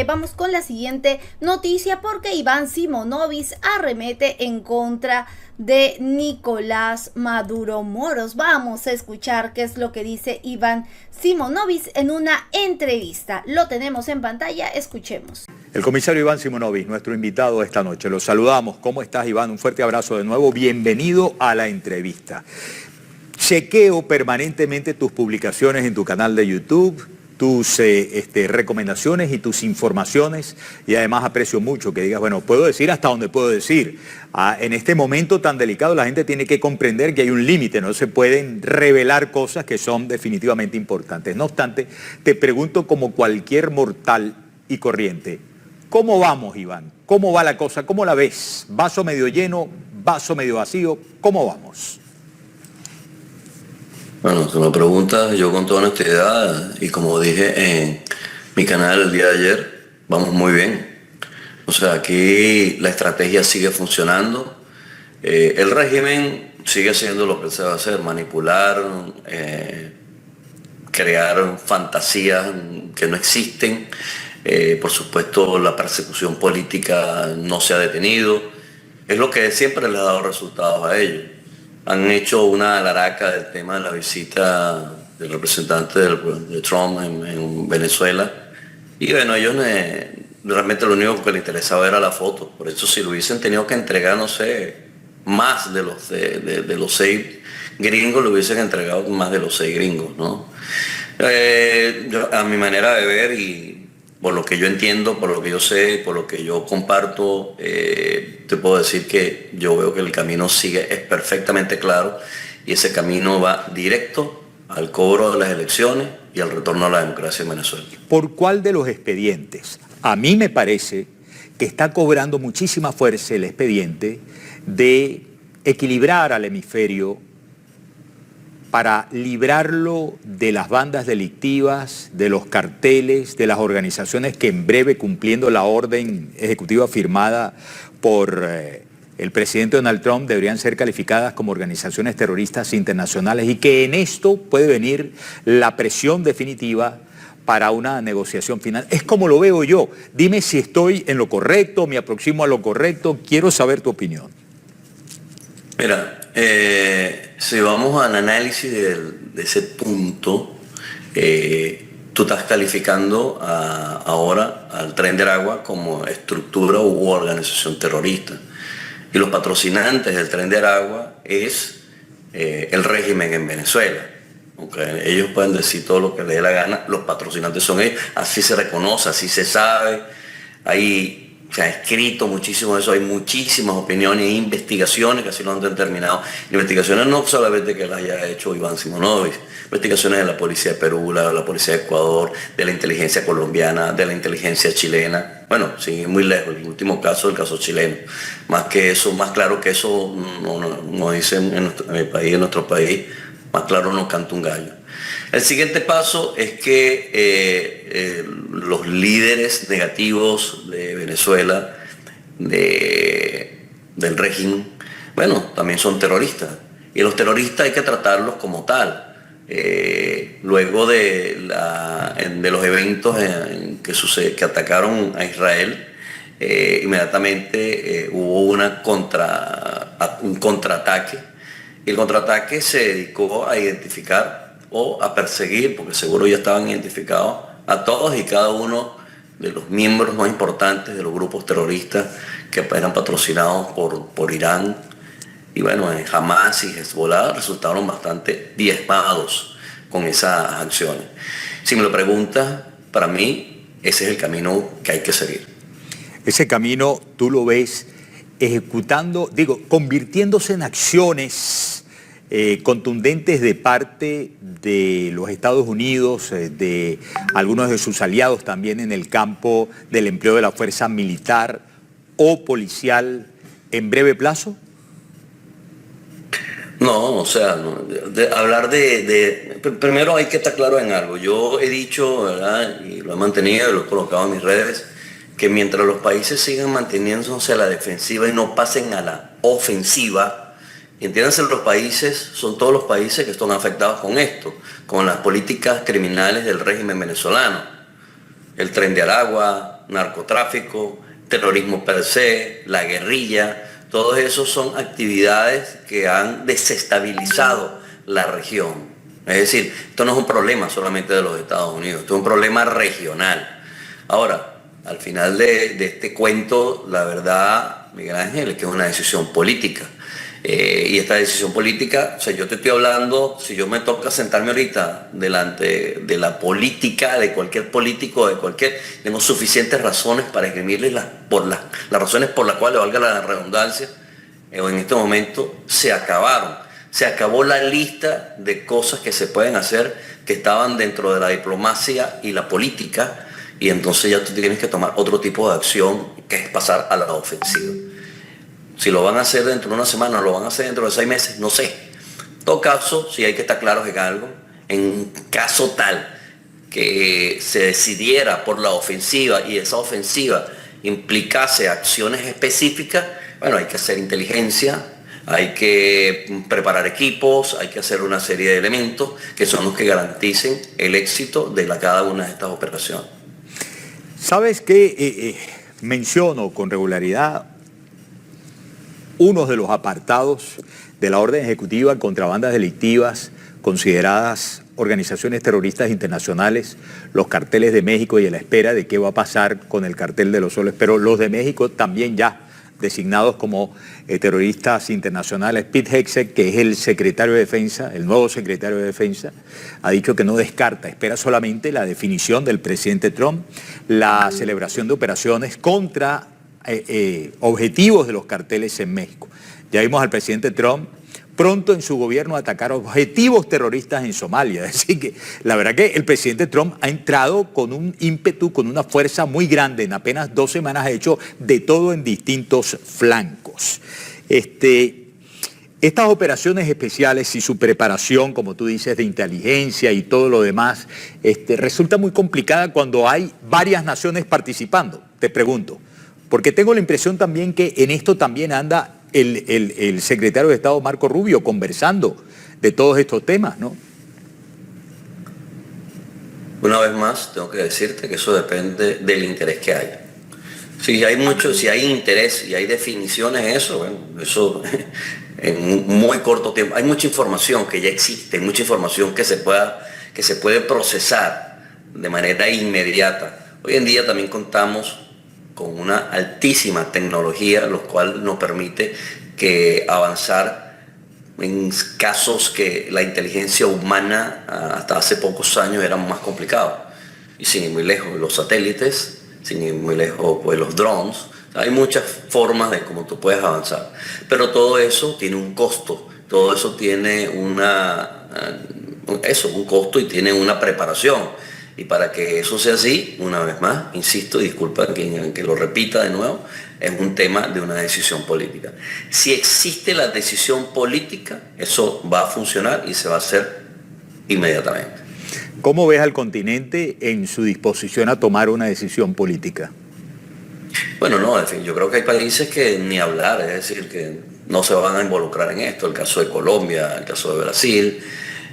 vamos con la siguiente noticia porque Iván Simonovic arremete en contra de Nicolás Maduro Moros. Vamos a escuchar qué es lo que dice Iván Simonovic en una entrevista. Lo tenemos en pantalla, escuchemos. El comisario Iván Simonovic, nuestro invitado esta noche. Lo saludamos. ¿Cómo estás, Iván? Un fuerte abrazo de nuevo. Bienvenido a la entrevista. Chequeo permanentemente tus publicaciones en tu canal de YouTube, tus recomendaciones y tus informaciones, y además aprecio mucho que digas, bueno, puedo decir hasta donde puedo decir. En este momento tan delicado la gente tiene que comprender que hay un límite, no se pueden revelar cosas que son definitivamente importantes. No obstante, te pregunto como cualquier mortal y corriente, ¿cómo vamos, Iván? ¿Cómo va la cosa? ¿Cómo la ves? ¿Vaso medio lleno? ¿Vaso medio vacío? ¿Cómo vamos? Bueno, tú me preguntas, yo con toda honestidad, y como dije en mi canal el día de ayer, vamos muy bien. O sea, aquí la estrategia sigue funcionando. El régimen sigue haciendo lo que se va a hacer, manipular, crear fantasías que no existen. Por supuesto, la persecución política no se ha detenido. Es lo que siempre les ha dado resultados a ellos. Han hecho una alaraca del tema de la visita del representante de Trump en Venezuela. Y bueno, ellos realmente lo único que les interesaba era la foto. Por eso si lo hubiesen tenido que entregar, no sé, más de los 6 gringos, lo hubiesen entregado más de los 6 gringos, ¿no? A mi manera de ver y por lo que yo entiendo, por lo que yo sé, por lo que yo comparto, te puedo decir que yo veo que el camino es perfectamente claro y ese camino va directo al cobro de las elecciones y al retorno a la democracia en Venezuela. ¿Por cuál de los expedientes? A mí me parece que está cobrando muchísima fuerza el expediente de equilibrar al hemisferio para librarlo de las bandas delictivas, de los carteles, de las organizaciones que en breve, cumpliendo la orden ejecutiva firmada por el presidente Donald Trump, deberían ser calificadas como organizaciones terroristas internacionales, y que en esto puede venir la presión definitiva para una negociación final? Es como lo veo yo. Dime si estoy en lo correcto, me aproximo a lo correcto, quiero saber tu opinión. Mira, si vamos al análisis de ese punto, tú estás calificando ahora al Tren de Aragua como estructura u organización terrorista. Y los patrocinantes del Tren de Aragua es el régimen en Venezuela. Okay. Ellos pueden decir todo lo que les dé la gana, los patrocinantes son ellos, así se reconoce, así se sabe. Se ha escrito muchísimo de eso, hay muchísimas opiniones e investigaciones que así lo han determinado. Investigaciones no solamente que las haya hecho Iván Simonovic, investigaciones de la policía de Perú, la policía de Ecuador, de la inteligencia colombiana, de la inteligencia chilena. Bueno, sin ir muy lejos, el último caso, el caso chileno. Más que eso, más claro que eso, no dicen en nuestro país, más claro no canta un gallo. El siguiente paso es que los líderes negativos de Venezuela, del régimen, bueno, también son terroristas. Y los terroristas hay que tratarlos como tal. Luego de los eventos que atacaron a Israel, inmediatamente hubo un contraataque. Y el contraataque se dedicó a identificar o a perseguir, porque seguro ya estaban identificados, a todos y cada uno de los miembros más importantes de los grupos terroristas que eran patrocinados por Irán. Y bueno, Hamas y Hezbollah resultaron bastante diezmados con esas acciones. Si me lo preguntas, para mí ese es el camino que hay que seguir. Ese camino tú lo ves convirtiéndose en acciones contundentes de parte de los Estados Unidos, de algunos de sus aliados también en el campo del empleo de la fuerza militar o policial en breve plazo? No, o sea, primero hay que estar claro en algo. Yo he dicho, ¿verdad? Y lo he mantenido y lo he colocado en mis redes, que mientras los países sigan manteniéndose a la defensiva y no pasen a la ofensiva, entiéndanse, los países son todos los países que están afectados con esto, con las políticas criminales del régimen venezolano. El Tren de Aragua, narcotráfico, terrorismo per se, la guerrilla. Todos esos son actividades que han desestabilizado la región. Es decir, esto no es un problema solamente de los Estados Unidos, esto es un problema regional. Ahora, al final de este cuento, la verdad, Miguel Ángel, es que es una decisión política. Y esta decisión política, o sea, yo te estoy hablando, si yo me toca sentarme ahorita delante de la política, de cualquier político, tengo suficientes razones para esgrimirles las razones por las cuales, valga la redundancia, en este momento se acabaron. Se acabó la lista de cosas que se pueden hacer que estaban dentro de la diplomacia y la política, y entonces ya tú tienes que tomar otro tipo de acción, que es pasar a la ofensiva. Si lo van a hacer dentro de una semana o lo van a hacer dentro de 6 meses, no sé. En todo caso, sí hay que estar claros en algo. En caso tal que se decidiera por la ofensiva y esa ofensiva implicase acciones específicas, bueno, hay que hacer inteligencia, hay que preparar equipos, hay que hacer una serie de elementos que son los que garanticen el éxito de cada una de estas operaciones. ¿Sabes qué? Menciono con regularidad uno de los apartados de la orden ejecutiva contra bandas delictivas consideradas organizaciones terroristas internacionales, los carteles de México, y a la espera de qué va a pasar con el cartel de los soles, pero los de México también ya designados como terroristas internacionales. Pete Hegseth, que es el secretario de Defensa, el nuevo secretario de Defensa, ha dicho que no descarta, espera solamente la definición del presidente Trump, la celebración de operaciones contra objetivos de los carteles en México. Ya vimos al presidente Trump pronto en su gobierno atacar objetivos terroristas en Somalia. Es decir, que la verdad que el presidente Trump ha entrado con un ímpetu, con una fuerza muy grande. En apenas 2 semanas ha hecho de todo en distintos flancos. Estas operaciones especiales y su preparación, como tú dices, de inteligencia y todo lo demás, resulta muy complicada cuando hay varias naciones participando. Te pregunto, porque tengo la impresión también que en esto también anda el secretario de Estado Marco Rubio conversando de todos estos temas, ¿no? Una vez más, tengo que decirte que eso depende del interés que haya. Si hay interés y hay definiciones, eso en muy corto tiempo. Hay mucha información que ya existe, mucha información que se puede procesar de manera inmediata. Hoy en día también contamos con una altísima tecnología, lo cual nos permite avanzar en casos que la inteligencia humana hasta hace pocos años era más complicado. Y sin ir muy lejos, los satélites, sin ir muy lejos, pues los drones. Hay muchas formas de cómo tú puedes avanzar. Pero todo eso tiene un costo, todo eso tiene un costo y tiene una preparación. Y para que eso sea así, una vez más, insisto, disculpa que lo repita de nuevo, es un tema de una decisión política. Si existe la decisión política, eso va a funcionar y se va a hacer inmediatamente. ¿Cómo ves al continente en su disposición a tomar una decisión política? Bueno, no, en fin, yo creo que hay países que ni hablar, es decir, que no se van a involucrar en esto, el caso de Colombia, el caso de Brasil.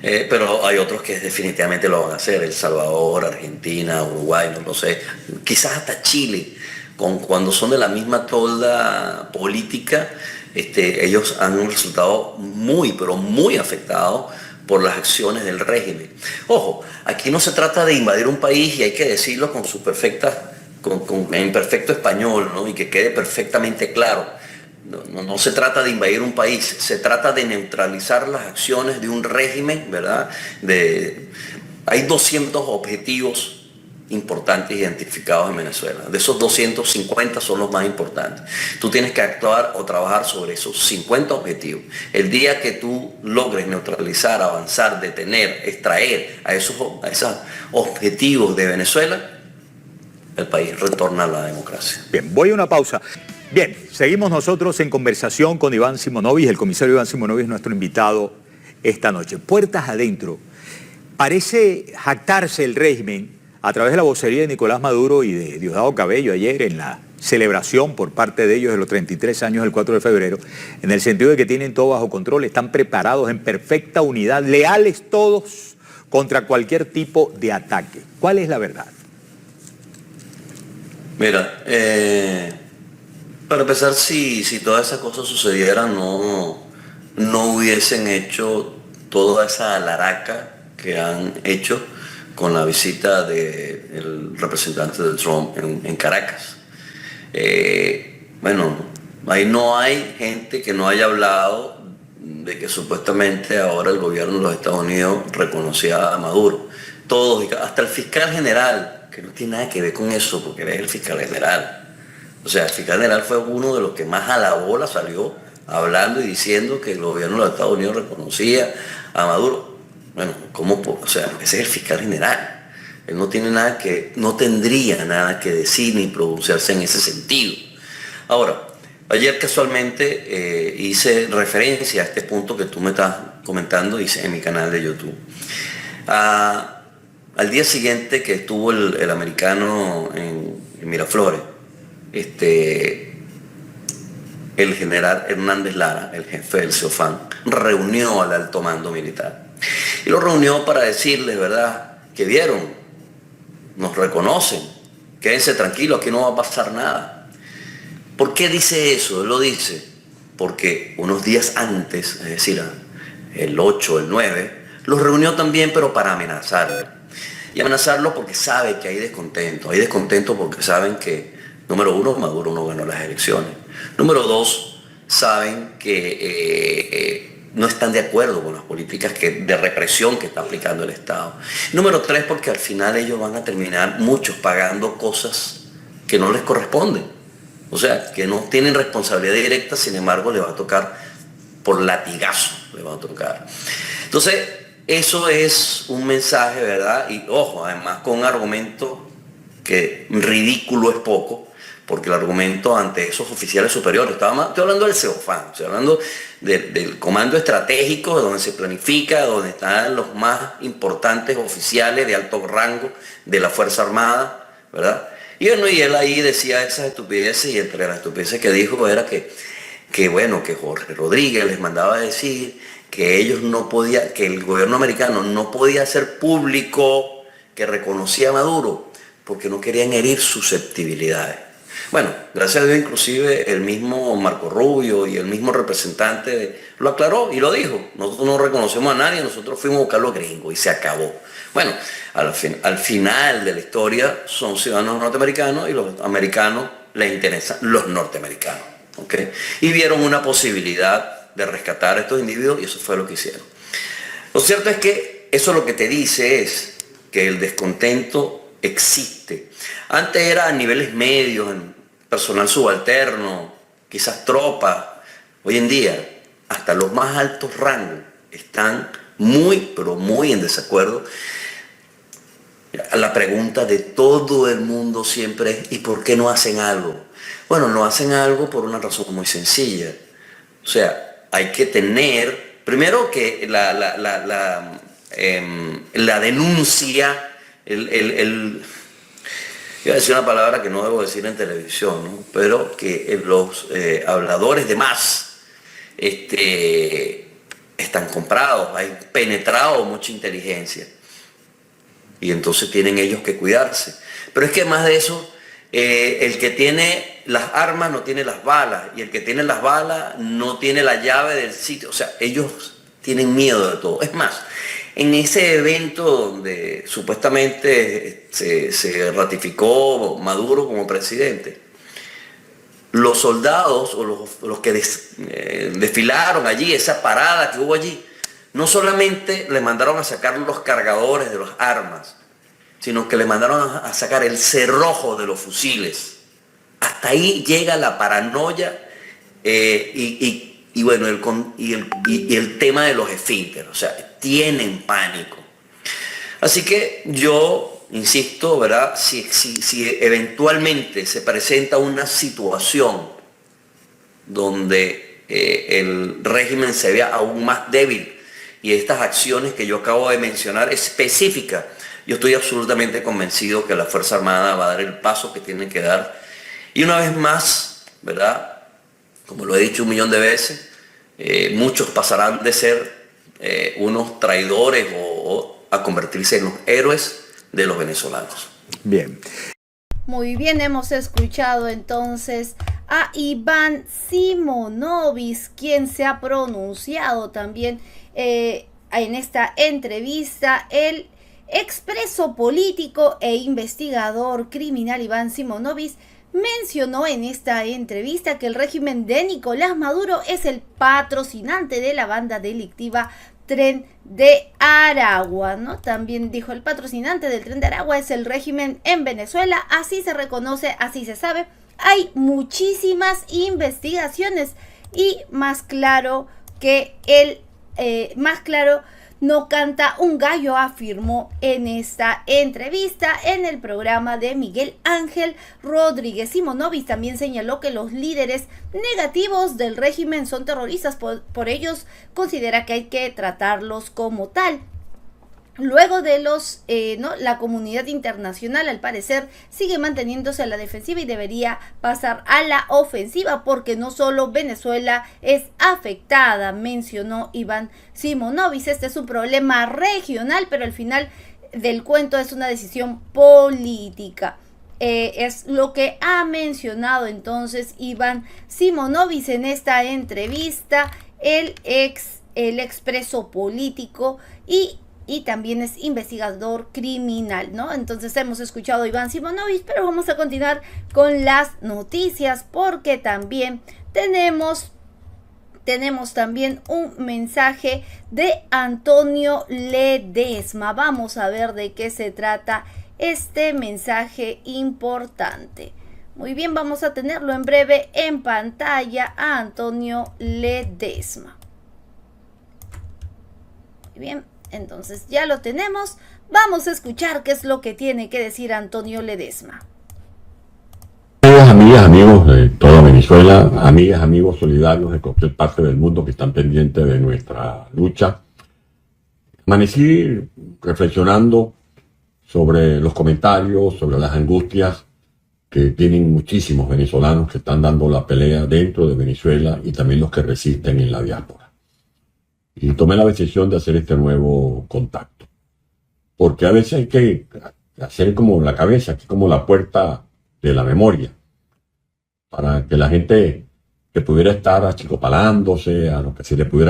Pero hay otros que definitivamente lo van a hacer, El Salvador, Argentina, Uruguay, no sé, quizás hasta Chile, cuando son de la misma tolda política, ellos han resultado muy, pero muy afectados por las acciones del régimen. Ojo, aquí no se trata de invadir un país, y hay que decirlo con su en perfecto español, ¿no? Y que quede perfectamente claro. No se trata de invadir un país, se trata de neutralizar las acciones de un régimen, ¿verdad? Hay 200 objetivos importantes identificados en Venezuela. De esos 250 son los más importantes. Tú tienes que actuar o trabajar sobre esos 50 objetivos. El día que tú logres neutralizar, avanzar, detener, extraer a esos objetivos de Venezuela, el país retorna a la democracia. Bien, voy a una pausa. Bien, seguimos nosotros en conversación con Iván Simonovic. El comisario Iván Simonovic es nuestro invitado esta noche. Puertas adentro. Parece jactarse el régimen a través de la vocería de Nicolás Maduro y de Diosdado Cabello ayer en la celebración por parte de ellos de los 33 años del 4 de febrero, en el sentido de que tienen todo bajo control, están preparados en perfecta unidad, leales todos contra cualquier tipo de ataque. ¿Cuál es la verdad? Mira, para empezar, si todas esas cosas sucedieran, no hubiesen hecho toda esa alaraca que han hecho con la visita del representante de Trump en Caracas. Bueno, ahí no hay gente que no haya hablado de que supuestamente ahora el gobierno de los Estados Unidos reconocía a Maduro. Todos, hasta el fiscal general, que no tiene nada que ver con eso, porque él es el fiscal general. O sea, el fiscal general fue uno de los que más a la bola salió hablando y diciendo que el gobierno de los Estados Unidos reconocía a Maduro. Bueno, ¿cómo? O sea, ese es el fiscal general. Él no tendría nada que decir ni pronunciarse en ese sentido. Ahora, ayer casualmente hice referencia a este punto que tú me estás comentando, hice en mi canal de YouTube. Al día siguiente que estuvo el americano en Miraflores, el general Hernández Lara, el jefe del CEOFAN, reunió al alto mando militar. Y lo reunió para decirles, ¿verdad?, que vieron, nos reconocen, quédense tranquilos, aquí no va a pasar nada. ¿Por qué dice eso? Él lo dice porque unos días antes, es decir, el 8, el 9, los reunió también, pero para amenazarlo. Y amenazarlo porque sabe que hay descontento. Hay descontento porque saben que, número uno, Maduro no ganó las elecciones. Número dos, saben que no están de acuerdo con las políticas de represión que está aplicando el Estado. Número tres, porque al final ellos van a terminar, muchos, pagando cosas que no les corresponden. O sea, que no tienen responsabilidad directa, sin embargo, les va a tocar por latigazo, les va a tocar. Entonces, eso es un mensaje, ¿verdad? Y ojo, además con un argumento que ridículo es poco, porque el argumento ante esos oficiales superiores, estoy hablando del CEOFAN, estoy hablando del comando estratégico, donde se planifica, donde están los más importantes oficiales de alto rango de la Fuerza Armada, ¿verdad? Y bueno, y él ahí decía esas estupideces, y entre las estupideces que dijo era que Jorge Rodríguez les mandaba a decir que que el gobierno americano no podía hacer público que reconocía a Maduro porque no querían herir susceptibilidades. Bueno, gracias a Dios inclusive el mismo Marco Rubio y el mismo representante lo aclaró y lo dijo. Nosotros no reconocemos a nadie, nosotros fuimos a buscar los gringos y se acabó. Bueno, al final de la historia son ciudadanos norteamericanos y los americanos les interesan los norteamericanos. ¿Okay? Y vieron una posibilidad de rescatar a estos individuos y eso fue lo que hicieron. Lo cierto es que eso lo que te dice es que el descontento existe. Antes era a niveles medios, en personal subalterno, quizás tropas. Hoy en día, hasta los más altos rangos están muy, pero muy en desacuerdo. La pregunta de todo el mundo siempre es, ¿y por qué no hacen algo? Bueno, no hacen algo por una razón muy sencilla. O sea, hay que tener, primero que la denuncia, iba a decir una palabra que no debo decir en televisión, ¿no? Pero que los habladores de más están comprados, hay penetrado mucha inteligencia. Y entonces tienen ellos que cuidarse. Pero es que más de eso, el que tiene las armas no tiene las balas, y el que tiene las balas no tiene la llave del sitio. O sea, ellos tienen miedo de todo. Es más, en ese evento donde supuestamente se ratificó Maduro como presidente, los soldados o los que desfilaron allí, esa parada que hubo allí, no solamente le mandaron a sacar los cargadores de las armas, sino que le mandaron a sacar el cerrojo de los fusiles. Hasta ahí llega la paranoia y bueno, el tema de los esfínteres. O sea, tienen pánico. Así que yo insisto, ¿verdad? Si eventualmente se presenta una situación donde el régimen se vea aún más débil y estas acciones que yo acabo de mencionar específicas, yo estoy absolutamente convencido que la Fuerza Armada va a dar el paso que tiene que dar. Y una vez más, ¿verdad? Como lo he dicho 1.000.000 de veces, muchos pasarán de ser unos traidores o a convertirse en los héroes de los venezolanos. Bien. Muy bien, hemos escuchado entonces a Iván Simonovic, quien se ha pronunciado también en esta entrevista. El expreso político e investigador criminal Iván Simonovic mencionó en esta entrevista que el régimen de Nicolás Maduro es el patrocinante de la banda delictiva Tren de Aragua, ¿no? También dijo: el patrocinante del Tren de Aragua es el régimen en Venezuela, así se reconoce, así se sabe. Hay muchísimas investigaciones y más claro que más claro no canta un gallo, afirmó en esta entrevista en el programa de Miguel Ángel Rodríguez. Simonovic también señaló que los líderes negativos del régimen son terroristas, por ellos considera que hay que tratarlos como tal. Luego de la comunidad internacional, al parecer, sigue manteniéndose a la defensiva y debería pasar a la ofensiva, porque no solo Venezuela es afectada, mencionó Iván Simonovic. Este es un problema regional, pero al final del cuento es una decisión política. Es lo que ha mencionado entonces Iván Simonovic en esta entrevista, el expreso político y también es investigador criminal, ¿no? Entonces hemos escuchado a Iván Simonovic, pero vamos a continuar con las noticias, porque también tenemos también un mensaje de Antonio Ledesma. Vamos a ver de qué se trata este mensaje importante. Muy bien, vamos a tenerlo en breve en pantalla a Antonio Ledesma. Muy bien. Entonces ya lo tenemos, vamos a escuchar qué es lo que tiene que decir Antonio Ledesma. Amigas, amigos de toda Venezuela, amigas, amigos solidarios de cualquier parte del mundo que están pendientes de nuestra lucha. Amanecí reflexionando sobre los comentarios, sobre las angustias que tienen muchísimos venezolanos que están dando la pelea dentro de Venezuela y también los que resisten en la diáspora. Y tomé la decisión de hacer este nuevo contacto. Porque a veces hay que hacer como la cabeza, que es como la puerta de la memoria. Para que la gente que pudiera estar achicopalándose, a lo que se le pudiera